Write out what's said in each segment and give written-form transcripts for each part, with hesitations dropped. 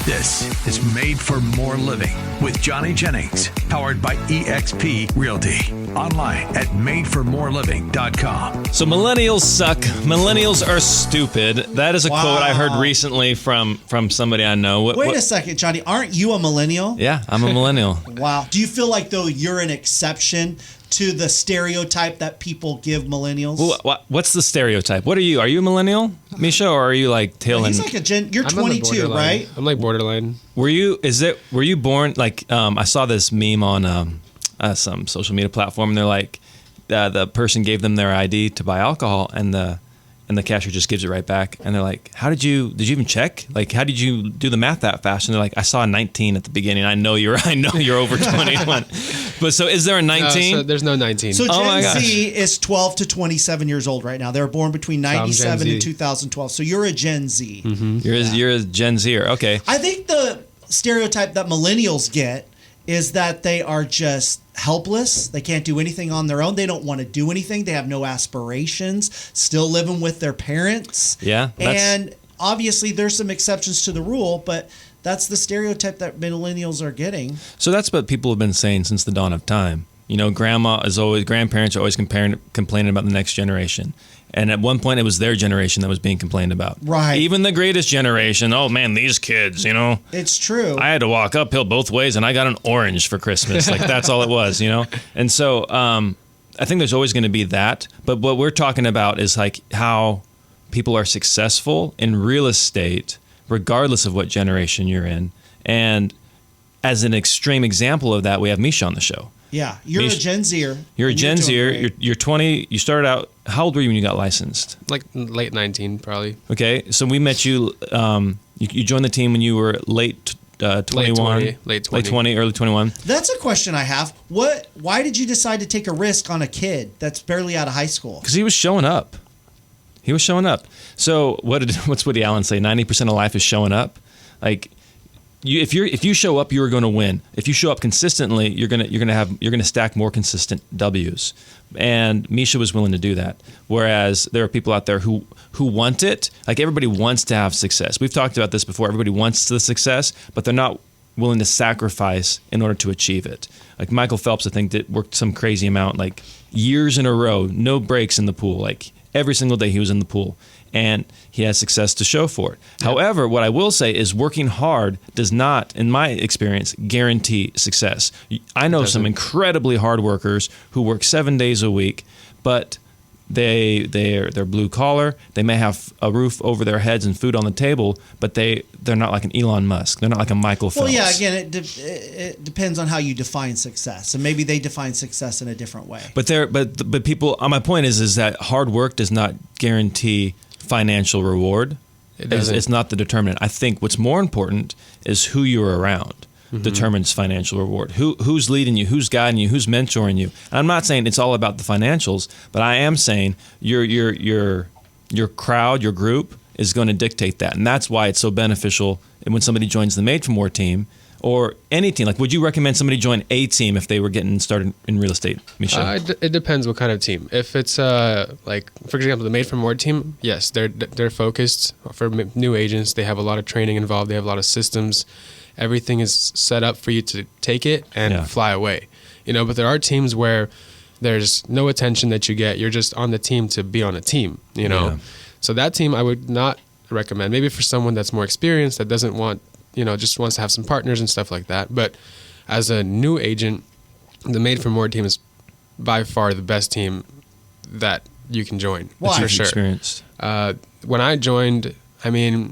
This is Made for More Living with Johnny Jennings, powered by eXp Realty. Online at madeformoreliving.com. So millennials suck. Millennials are stupid. That is a quote I heard recently from somebody I know. Wait a second, Johnny. Aren't you a millennial? Yeah, I'm a millennial. Wow. Do you feel like, though, you're an exception to the stereotype that people give millennials? Well, what's the stereotype? What are you? Are you a millennial, Misha, or are you like tail end? He's like a gen. You're 22, right? I'm like borderline. Were you born like? I saw this meme on some social media platform, and they're like, the person gave them their ID to buy alcohol, and the cashier just gives it right back, and they're like, did you even check? Like, how did you do the math that fast? And they're like, I saw a 19 at the beginning. I know you're over 21. But so is there a 19? So there's no 19. So Gen Z is 12 to 27 years old right now. They were born between 97 and 2012. So you're a Gen Z. Mm-hmm. You're a Gen Zer. Okay. I think the stereotype that millennials get is that they are just helpless. They can't do anything on their own. They don't want to do anything. They have no aspirations, still living with their parents. Yeah. And obviously there's some exceptions to the rule, but that's the stereotype that millennials are getting. So that's what people have been saying since the dawn of time. You know, grandparents are always complaining about the next generation. And at one point, it was their generation that was being complained about. Right. Even the greatest generation, oh man, these kids, you know. It's true. I had to walk uphill both ways, and I got an orange for Christmas. Like, that's all it was, you know. And so I think there's always going to be that. But what we're talking about is like how people are successful in real estate, regardless of what generation you're in. And as an extreme example of that, we have Misha on the show. Yeah, you're a Gen Zer. You're a Gen Zer. You're 20. You started out. How old were you when you got licensed? Like late 19, probably. Okay, so we met you. You joined the team when you were late 21, late 20, early 21. That's a question I have. Why did you decide to take a risk on a kid that's barely out of high school? Because he was showing up. So what's Woody Allen say? 90% of life is showing up. Like, if you show up, you are going to win. If you show up consistently, you're going to stack more consistent W's. And Misha was willing to do that. Whereas there are people out there who want it. Like, everybody wants to have success. We've talked about this before. Everybody wants the success, but they're not willing to sacrifice in order to achieve it. Like Michael Phelps, I think, worked some crazy amount, like years in a row, no breaks in the pool. Like every single day he was in the pool. And he has success to show for it. Yeah. However, what I will say is working hard does not, in my experience, guarantee success. I know some incredibly hard workers who work 7 days a week, but they're blue collar. They may have a roof over their heads and food on the table, but they're not like an Elon Musk. They're not like a Michael Phelps. Well, yeah. Again, it depends on how you define success, and maybe they define success in a different way. But people. My point is that hard work does not guarantee financial reward. It's not the determinant. I think what's more important is who you're around. Determines financial reward. Who's leading you? Who's guiding you? Who's mentoring you? And I'm not saying it's all about the financials, but I am saying your crowd, your group is going to dictate that, and that's why it's so beneficial. And when somebody joins the Made for More team or any team, like, would you recommend somebody join a team if they were getting started in real estate, Misha? It depends what kind of team. If it's like, for example, the Made for More team, yes, they're focused for new agents. They have a lot of training involved. They have a lot of systems. Everything is set up for you to take it and fly away. You know, but there are teams where there's no attention that you get. You're just on the team to be on a team, you know. Yeah. So that team I would not recommend. Maybe for someone that's more experienced, that doesn't want, just wants to have some partners and stuff like that. But as a new agent, the Made for More team is by far the best team that you can join. Why? For sure. Experienced. When I joined, I mean,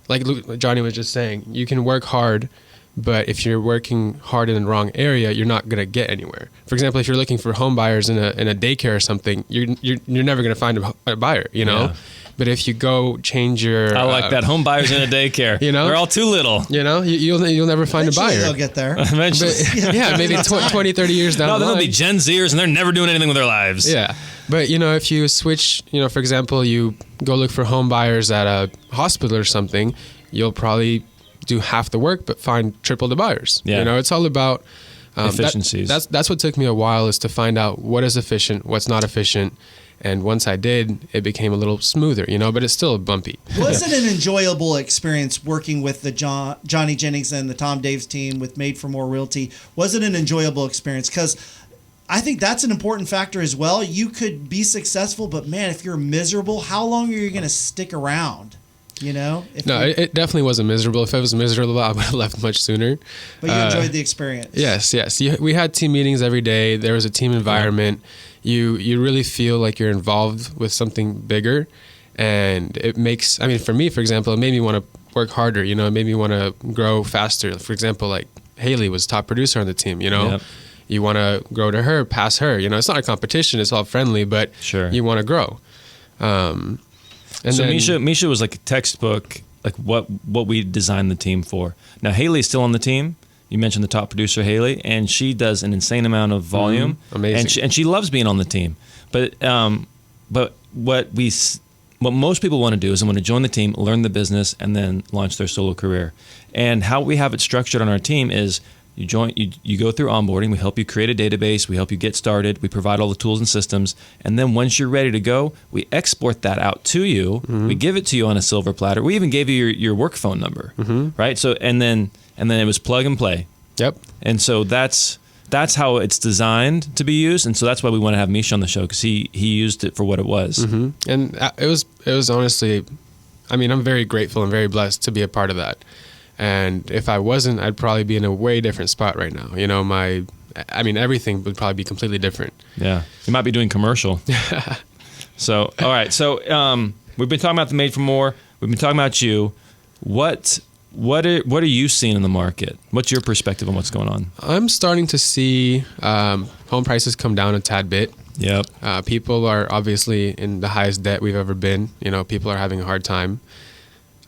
like Johnny was just saying, you can work hard, but if you're working hard in the wrong area, you're not going to get anywhere. For example, if you're looking for home buyers in a daycare or something, you're never going to find a buyer, you know? Yeah. But if you go change your... I like that. Home buyers in a daycare. They're all too little. You'll never find Eventually a buyer. They'll get there. Eventually. But, maybe 20, 30 years down the line. No, they'll be Gen Zers and they're never doing anything with their lives. Yeah. But, if you switch, for example, you go look for home buyers at a hospital or something, you'll probably do half the work but find triple the buyers. Yeah. It's all about... efficiencies. That's what took me a while, is to find out what is efficient, what's not efficient, And once I did, it became a little smoother, but it's still bumpy. Was it an enjoyable experience working with the Johnny Jennings and the Tom Daves team with Made for More Realty? Was it an enjoyable experience? Because I think that's an important factor as well. You could be successful, but man, if you're miserable, how long are you going to stick around? It definitely wasn't miserable. If I was miserable, I would have left much sooner. But you enjoyed the experience. Yes. We had team meetings every day. There was a team environment. You really feel like you're involved with something bigger, and it makes. For me, for example, it made me want to work harder. It made me want to grow faster. For example, like Haley was top producer on the team. Yep. You want to grow to her, pass her. It's not a competition. It's all friendly, but sure. You want to grow. And so then, Misha was like a textbook, like what we designed the team for. Now Haley's still on the team. You mentioned the top producer Haley, and she does an insane amount of volume. Amazing. And she loves being on the team. But what most people want to do is they want to join the team, learn the business, and then launch their solo career. And how we have it structured on our team is you go through onboarding, we help you create a database, we help you get started, we provide all the tools and systems, and then once you're ready to go, we export that out to you, we give it to you on a silver platter. We even gave you your work phone number, right? So and then it was plug and play. Yep. And so that's how it's designed to be used, and so that's why we want to have Misha on the show, because he used it for what it was. And it was honestly, I'm very grateful and very blessed to be a part of that. And if I wasn't, I'd probably be in a way different spot right now. Everything would probably be completely different. Yeah. You might be doing commercial. So, all right. So, we've been talking about the Made for More. We've been talking about you. What are you seeing in the market? What's your perspective on what's going on? I'm starting to see home prices come down a tad bit. Yep. People are obviously in the highest debt we've ever been. People are having a hard time.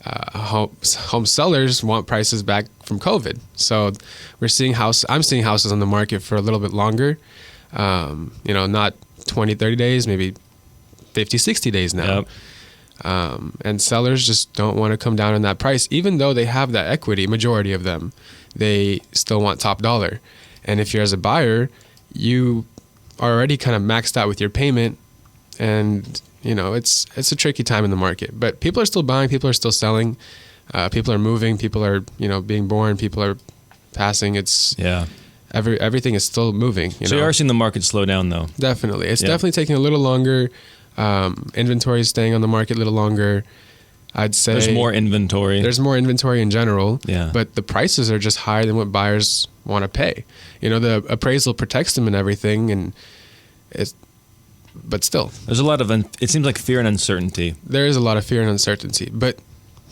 Home sellers want prices back from COVID. So I'm seeing houses on the market for a little bit longer, not 20, 30 days, maybe 50, 60 days now. Yep. And sellers just don't want to come down on that price, even though they have that equity. Majority of them, they still want top dollar. And if you're as a buyer, you are already kind of maxed out with your payment, and it's a tricky time in the market, but people are still buying, people are still selling, people are moving, people are, being born, people are passing. Everything is still moving. So you are seeing the market slow down, though. Definitely. It's definitely taking a little longer. Inventory is staying on the market a little longer. I'd say there's more inventory. There's more inventory in general. Yeah. But the prices are just higher than what buyers want to pay. The appraisal protects them and everything, but still, there's a lot of it seems like fear and uncertainty. There is a lot of fear and uncertainty, but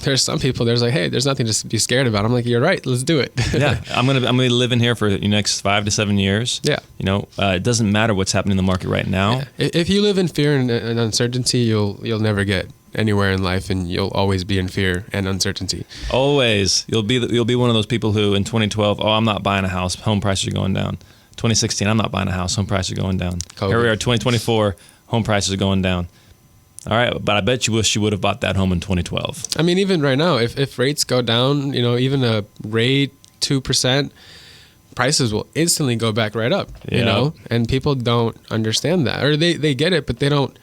there's some people. There's like, hey, there's nothing to be scared about. I'm like, you're right. Let's do it. Yeah, I'm gonna live in here for the next 5 to 7 years. Yeah, it doesn't matter what's happening in the market right now. Yeah. If you live in fear and uncertainty, you'll never get anywhere in life, and you'll always be in fear and uncertainty. Always, you'll be one of those people who in 2012, I'm not buying a house. Home prices are going down. 2016, I'm not buying a house. Home prices are going down. COVID. Here we are, 2024. Home prices are going down. All right, but I bet you wish you would have bought that home in 2012. Even right now, if rates go down, even a rate 2%, prices will instantly go back right up. And people don't understand that, or they get it, but they don't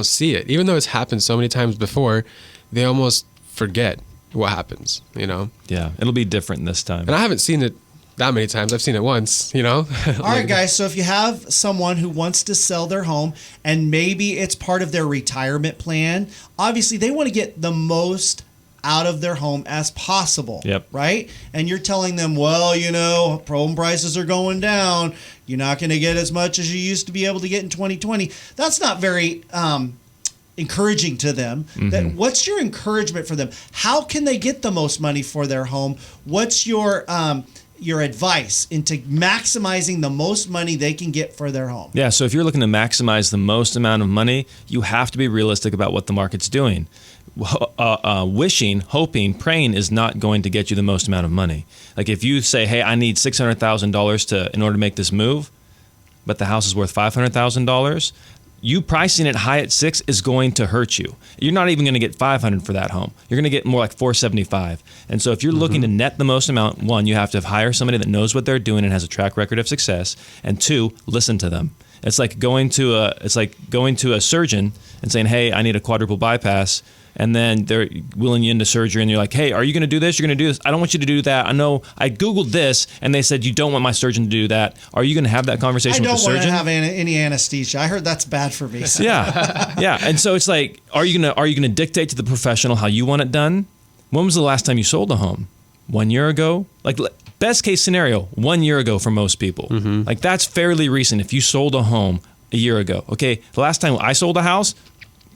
see it. Even though it's happened so many times before, they almost forget what happens. Yeah, it'll be different this time. And I haven't seen it that many times. I've seen it once, All right, guys. So if you have someone who wants to sell their home, and maybe it's part of their retirement plan, obviously they want to get the most out of their home as possible. Yep. Right? And you're telling them, well, home prices are going down. You're not going to get as much as you used to be able to get in 2020. That's not very encouraging to them. Mm-hmm. What's your encouragement for them? How can they get the most money for their home? What's your advice into maximizing the most money they can get for their home? Yeah, so if you're looking to maximize the most amount of money, you have to be realistic about what the market's doing. Wishing, hoping, praying is not going to get you the most amount of money. Like if you say, hey, I need $600,000 in order to make this move, but the house is worth $500,000, you pricing it high at 6 is going to hurt you. You're not even going to get $500 for that home. You're going to get more like $475. And so if you're looking to net the most amount, one, you have to hire somebody that knows what they're doing and has a track record of success. And two, listen to them. It's like going to a surgeon and saying, "Hey, I need a quadruple bypass." And then they're wheeling you into surgery, and you're like, "Hey, are you going to do this? You're going to do this? I don't want you to do that. I know I Googled this, and they said you don't want my surgeon to do that. Are you going to have that conversation with the surgeon?" I don't want to have any anesthesia. I heard that's bad for me. So. Yeah. And so it's like, are you gonna dictate to the professional how you want it done? When was the last time you sold a home? 1 year ago? Like, best case scenario, 1 year ago for most people. Like, that's fairly recent. If you sold a home a year ago, okay, the last time I sold a house.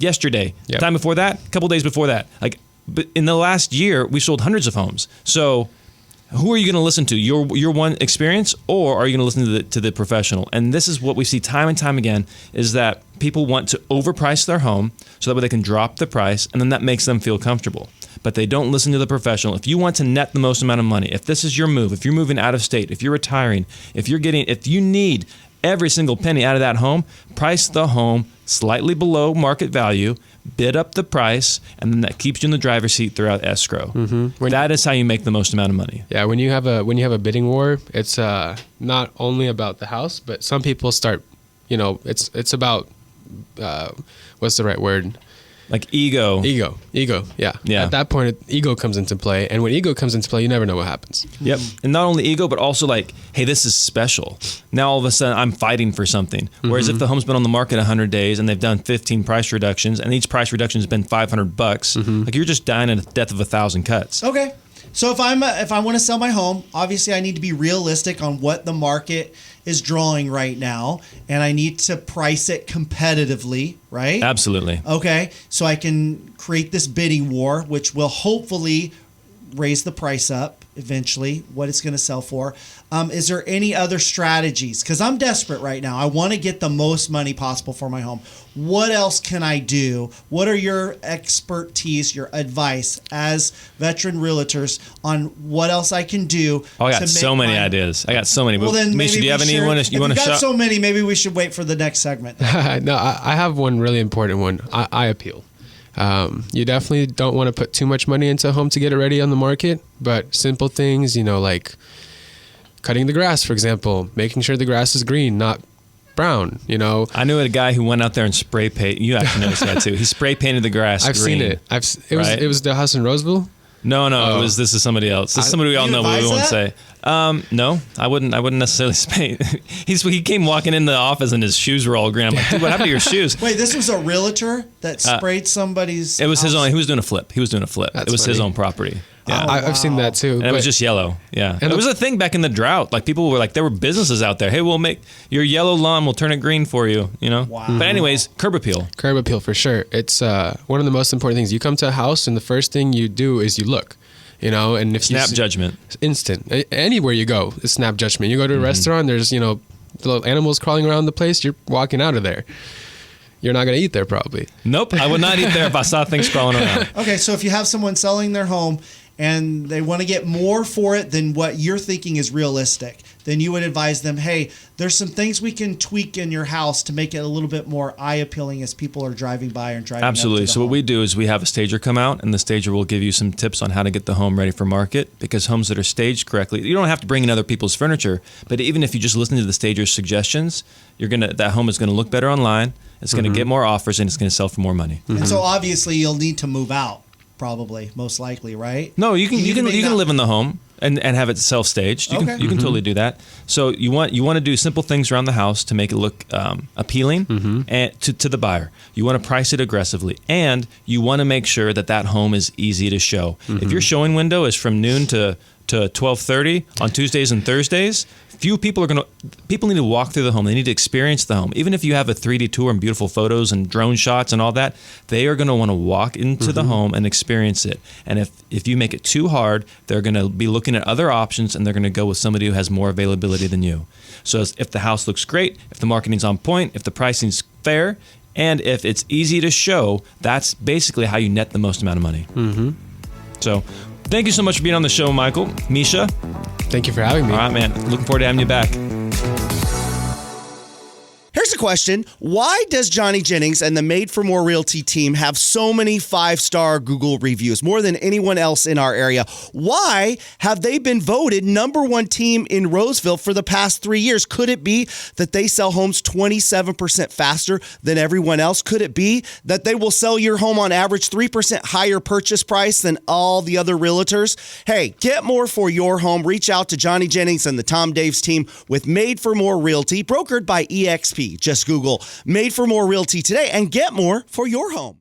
Yesterday, Yep. Time before that, a couple days before that. Like, but in the last year, we sold hundreds of homes. So, who are you going to listen to? Your one experience, or are you going to listen to the professional? And this is what we see time and time again: is that people want to overprice their home so that way they can drop the price, and then that makes them feel comfortable. But they don't listen to the professional. If you want to net the most amount of money, if this is your move, if you're moving out of state, if you're retiring, if you need every single penny out of that home, price the home slightly below market value, bid up the price, and then that keeps you in the driver's seat throughout escrow. That is how you make the most amount of money. Yeah, when you have a bidding war, it's not only about the house, but some people start, it's about what's the right word? Like ego. Ego. Yeah. At that point, ego comes into play, and when ego comes into play, you never know what happens. Yep. And not only ego, but also like, hey, this is special. Now all of a sudden, I'm fighting for something. Whereas if the home's been on the market 100 days and they've done 15 price reductions, and each price reduction has been $500, like, you're just dying a death of 1,000 cuts. Okay. So if I want to sell my home, obviously I need to be realistic on what the market is drawing right now, and I need to price it competitively, right? Absolutely. Okay. So I can create this bidding war, which will hopefully raise the price up eventually, what it's going to sell for. Is there any other strategies? Because I'm desperate right now. I want to get the most money possible for my home. What else can I do? What are your expertise, your advice as veteran realtors on what else I can do? Oh, I got so many ideas. I got so many. Well, then Misha, do you have any you want to got shop? so many, maybe we should wait for the next segment. No, I have one really important one. I appeal. You definitely don't want to put too much money into a home to get it ready on the market, but simple things, like cutting the grass, for example, making sure the grass is green, not brown, I knew a guy who went out there and spray paint. You actually noticed that too. He spray painted the grass I've green. seen it. It was the house in Roseville. No, this is somebody else. This is somebody we all know, but we won't say. No, I wouldn't necessarily paint. He came walking in the office and his shoes were all green. I'm like, dude, what happened to your shoes? Wait, this was a realtor that sprayed somebody's It was his house? own. He was doing a flip. That's It was his funny. own property. Yeah. Oh, I've seen that too. And it was just yellow. Yeah. And it was a thing back in the drought. Like, people were like, there were businesses out there. Hey, we'll make your yellow lawn, we'll turn it green for you, Wow. But anyways, curb appeal. Curb appeal for sure. It's one of the most important things. You come to a house and the first thing you do is you look, and if Snap you judgment. instant. Anywhere you go, it's snap judgment. You go to a restaurant, there's, little animals crawling around the place, you're walking out of there. You're not going to eat there probably. Nope. I would not eat there if I saw things crawling around. Okay, so if you have someone selling their home and they want to get more for it than what you're thinking is realistic, then you would advise them, hey, there's some things we can tweak in your house to make it a little bit more eye-appealing as people are driving by and driving Absolutely. up to the So what home. we do is we have a stager come out, and the stager will give you some tips on how to get the home ready for market, because homes that are staged correctly, you don't have to bring in other people's furniture, but even if you just listen to the stager's suggestions, that home is going to look better online, it's going to get more offers, and it's going to sell for more money. And so obviously you'll need to move out, probably, most likely, right? No, you can live in the home and have it self-staged. You Okay. can totally do that. So you want to do simple things around the house to make it look appealing and to the buyer. You want to price it aggressively, and you want to make sure that home is easy to show. If your showing window is from noon to 12:30 on Tuesdays and Thursdays, people need to walk through the home. They need to experience the home. Even if you have a 3D tour and beautiful photos and drone shots and all that, they are going to want to walk into the home and experience it. And if you make it too hard, they're going to be looking at other options, and they're going to go with somebody who has more availability than you. So if the house looks great, if the marketing's on point, if the pricing's fair, and if it's easy to show, that's basically how you net the most amount of money. So thank you so much for being on the show, Michael. Misha. Thank you for having me. All right, man. Looking forward to having you back. Here's here's a question. Why does Johnny Jennings and the Made for More Realty team have so many 5-star Google reviews, more than anyone else in our area? Why have they been voted #1 team in Roseville for the past 3 years? Could it be that they sell homes 27% faster than everyone else? Could it be that they will sell your home on average 3% higher purchase price than all the other realtors? Hey, get more for your home. Reach out to Johnny Jennings and the Tom Daves team with Made for More Realty, brokered by EXP. Just Google Made for More Realty today and get more for your home.